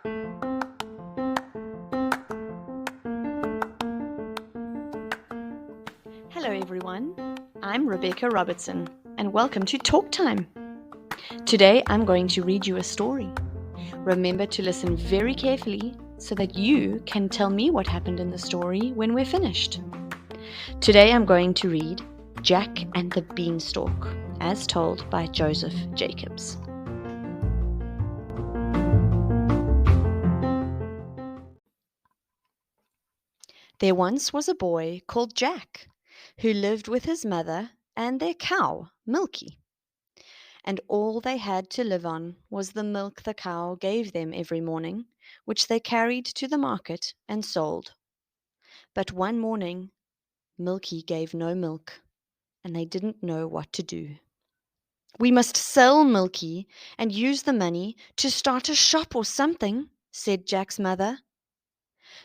Hello everyone, I'm Rebecca Robertson and welcome to Talk Time. Today I'm going to read you a story. Remember to listen very carefully so that you can tell me what happened in the story when we're finished. Today I'm going to read Jack and the Beanstalk, as told by Joseph Jacobs. There once was a boy called Jack who lived with his mother and their cow, Milky. And all they had to live on was the milk the cow gave them every morning, which they carried to the market and sold. But one morning, Milky gave no milk, and they didn't know what to do. "We must sell Milky and use the money to start a shop or something," said Jack's mother.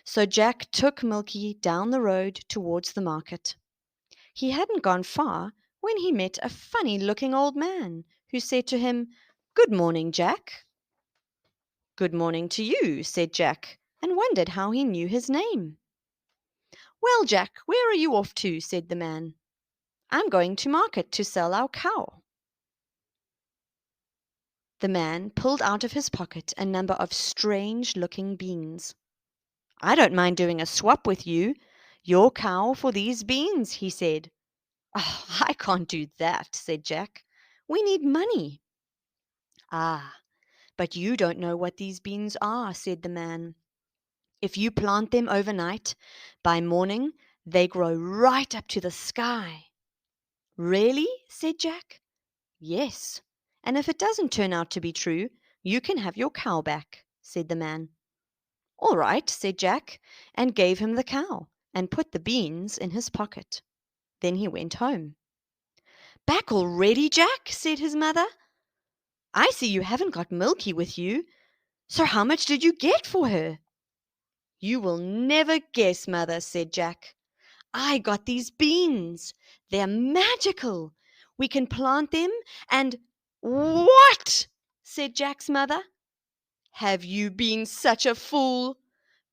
So Jack took Milky down the road towards the market. He hadn't gone far when he met a funny-looking old man who said to him, "Good morning, Jack." "Good morning to you," said Jack, and wondered how he knew his name. "Well, Jack, where are you off to?" said the man. "I'm going to market to sell our cow." The man pulled out of his pocket a number of strange-looking beans. "I don't mind doing a swap with you, your cow for these beans," he said. "Oh, I can't do that," said Jack. "We need money." "Ah, but you don't know what these beans are," said the man. "If you plant them overnight, by morning they grow right up to the sky." "Really?" said Jack. "Yes, and if it doesn't turn out to be true, you can have your cow back," said the man. "All right," said Jack, and gave him the cow, and put the beans in his pocket. Then he went home. "Back already, Jack?" said his mother. "I see you haven't got Milky with you. So how much did you get for her?" "You will never guess, mother," said Jack. "I got these beans. They're magical. We can plant them and—" "What?" said Jack's mother. "Have you been such a fool?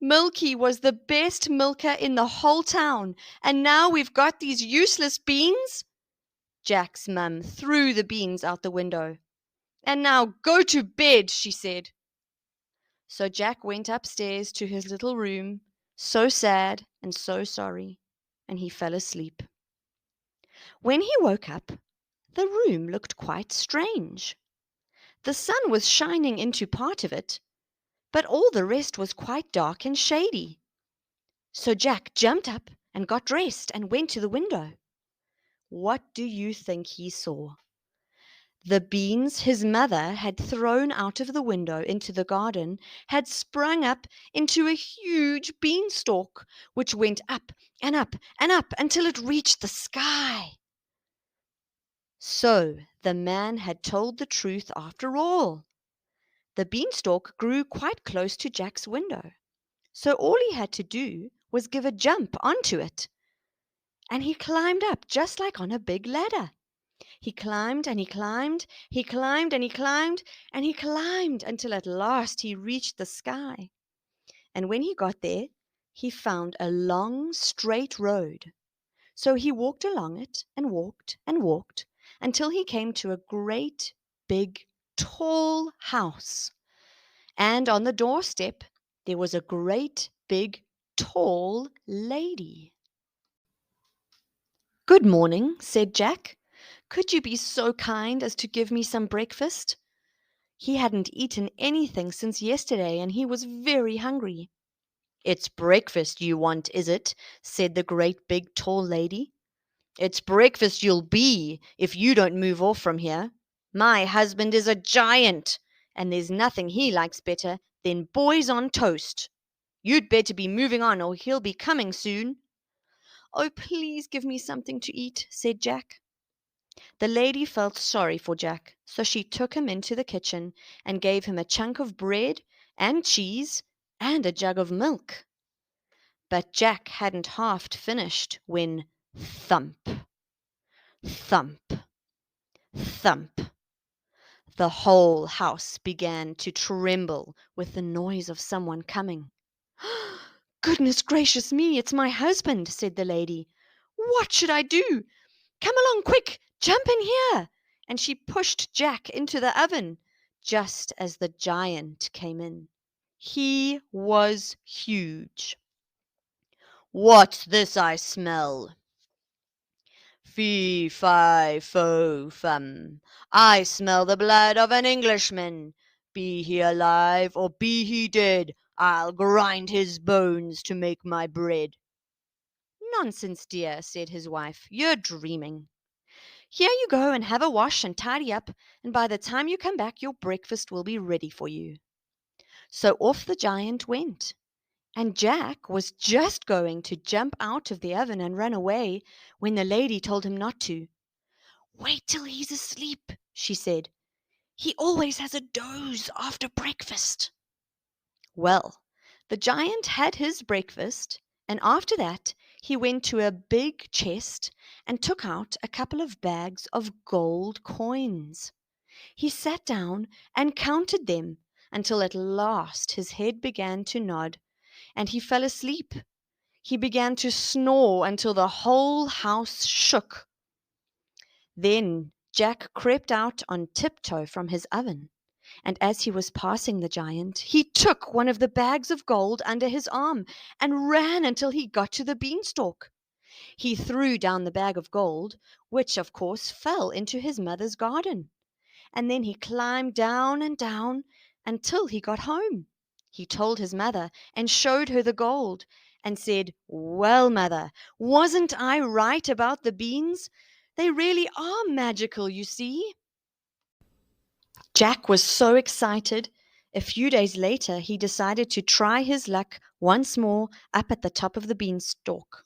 Milky was the best milker in the whole town, and now we've got these useless beans?" Jack's mum threw the beans out the window. "And now go to bed," she said. So Jack went upstairs to his little room, so sad and so sorry, and he fell asleep. When he woke up, the room looked quite strange. The sun was shining into part of it, but all the rest was quite dark and shady. So Jack jumped up and got dressed and went to the window. What do you think he saw? The beans his mother had thrown out of the window into the garden had sprung up into a huge beanstalk, which went up and up and up until it reached the sky. So the man had told the truth after all. The beanstalk grew quite close to Jack's window, so all he had to do was give a jump onto it, and he climbed up just like on a big ladder. He climbed and he climbed, he climbed and he climbed, and he climbed until at last he reached the sky. And when he got there, he found a long, straight road. So he walked along it and walked until he came to a great, big, tall house. And on the doorstep, there was a great, big, tall lady. "Good morning," said Jack. "Could you be so kind as to give me some breakfast?" He hadn't eaten anything since yesterday, and he was very hungry. "It's breakfast you want, is it?" said the great big tall lady. "It's breakfast you'll be if you don't move off from here. My husband is a giant, and there's nothing he likes better than boys on toast. You'd better be moving on, or he'll be coming soon." "Oh, please give me something to eat," said Jack. The lady felt sorry for Jack, so she took him into the kitchen and gave him a chunk of bread and cheese and a jug of milk. But Jack hadn't half finished when thump, thump, thump, The whole house began to tremble with the noise of someone coming. "Goodness gracious me, it's my husband," said the lady. "What should I do? Come along quick, jump in here." And she pushed Jack into the oven just as the giant came in. He was huge. "What's this I smell? Fee, fi, fo, fum. I smell the blood of an Englishman. Be he alive or be he dead, I'll grind his bones to make my bread." "Nonsense, dear," said his wife. "You're dreaming. Here you go and have a wash and tidy up, and by the time you come back your breakfast will be ready for you." So off the giant went, and Jack was just going to jump out of the oven and run away when the lady told him not to. "Wait till he's asleep," she said. "He always has a doze after breakfast." Well, the giant had his breakfast, and after that he went to a big chest and took out a couple of bags of gold coins. He sat down and counted them until at last his head began to nod and he fell asleep. He began to snore until the whole house shook. Then Jack crept out on tiptoe from his oven, and as he was passing the giant, he took one of the bags of gold under his arm and ran until he got to the beanstalk. He threw down the bag of gold, which of course fell into his mother's garden, and then he climbed down and down until he got home. He told his mother and showed her the gold and said, "Well, mother, wasn't I right about the beans? They really are magical, you see." Jack was so excited. A few days later, he decided to try his luck once more up at the top of the beanstalk.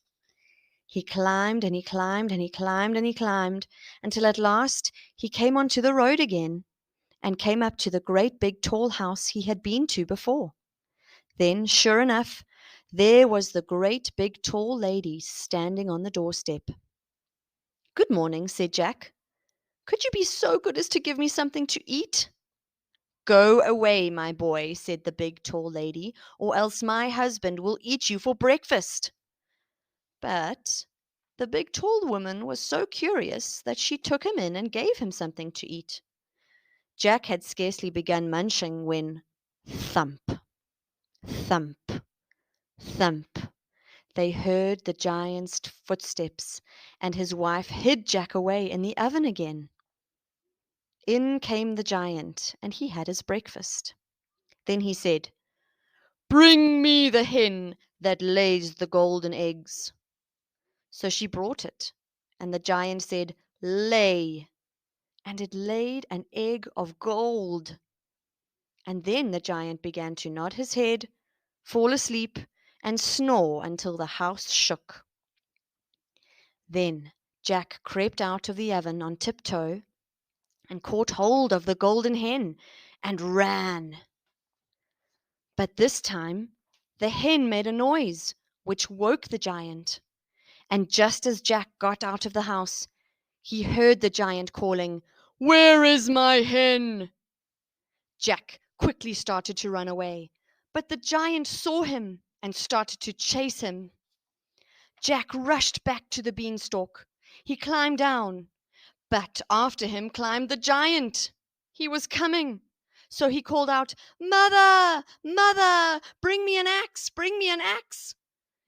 He climbed and he climbed and he climbed and he climbed until at last he came onto the road again and came up to the great big tall house he had been to before. Then, sure enough, there was the great big tall lady standing on the doorstep. "Good morning," said Jack. "Could you be so good as to give me something to eat?" "Go away, my boy," said the big tall lady, "or else my husband will eat you for breakfast." But the big tall woman was so curious that she took him in and gave him something to eat. Jack had scarcely begun munching when thump, thump, thump, they heard the giant's footsteps, and his wife hid Jack away in the oven again. In came the giant, and he had his breakfast. Then he said, "Bring me the hen that lays the golden eggs." So she brought it, and the giant said, "Lay," and it laid an egg of gold. And then the giant began to nod his head, fall asleep, and snore until the house shook. Then Jack crept out of the oven on tiptoe and caught hold of the golden hen and ran. But this time the hen made a noise which woke the giant, and just as Jack got out of the house, he heard the giant calling, "Where is my hen?" Jack quickly started to run away, but the giant saw him and started to chase him. Jack rushed back to the beanstalk. He climbed down, but after him climbed the giant. He was coming. So he called out, "Mother, mother, bring me an axe, bring me an axe."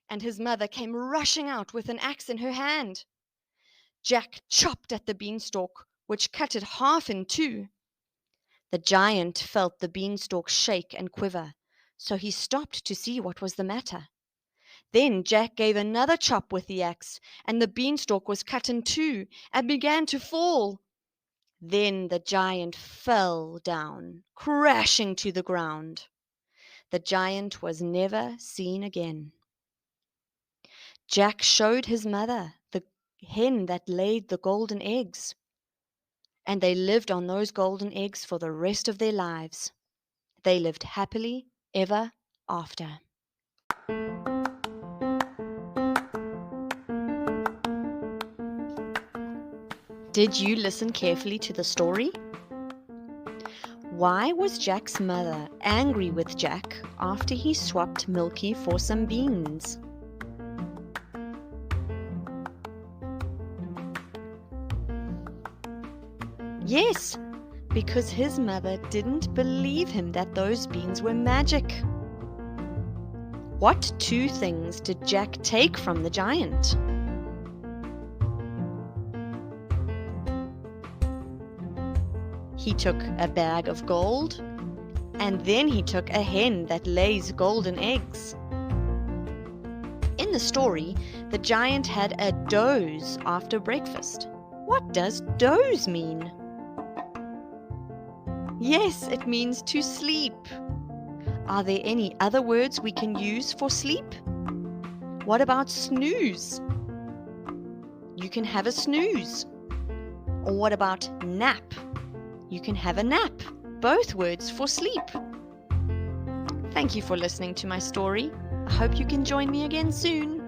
And his mother came rushing out with an axe in her hand. Jack chopped at the beanstalk, which cut it half in two. The giant felt the beanstalk shake and quiver, so he stopped to see what was the matter. Then Jack gave another chop with the axe, and the beanstalk was cut in two and began to fall. Then the giant fell down, crashing to the ground. The giant was never seen again. Jack showed his mother the hen that laid the golden eggs, and they lived on those golden eggs for the rest of their lives. They lived happily ever after. Did you listen carefully to the story? Why was Jack's mother angry with Jack after he swapped Milky for some beans? Yes, because his mother didn't believe him that those beans were magic. What two things did Jack take from the giant? He took a bag of gold, and then he took a hen that lays golden eggs. In the story, the giant had a doze after breakfast. What does doze mean? Yes, it means to sleep. Are there any other words we can use for sleep? What about snooze? You can have a snooze. Or what about nap? You can have a nap. Both words for sleep. Thank you for listening to my story. I hope you can join me again soon.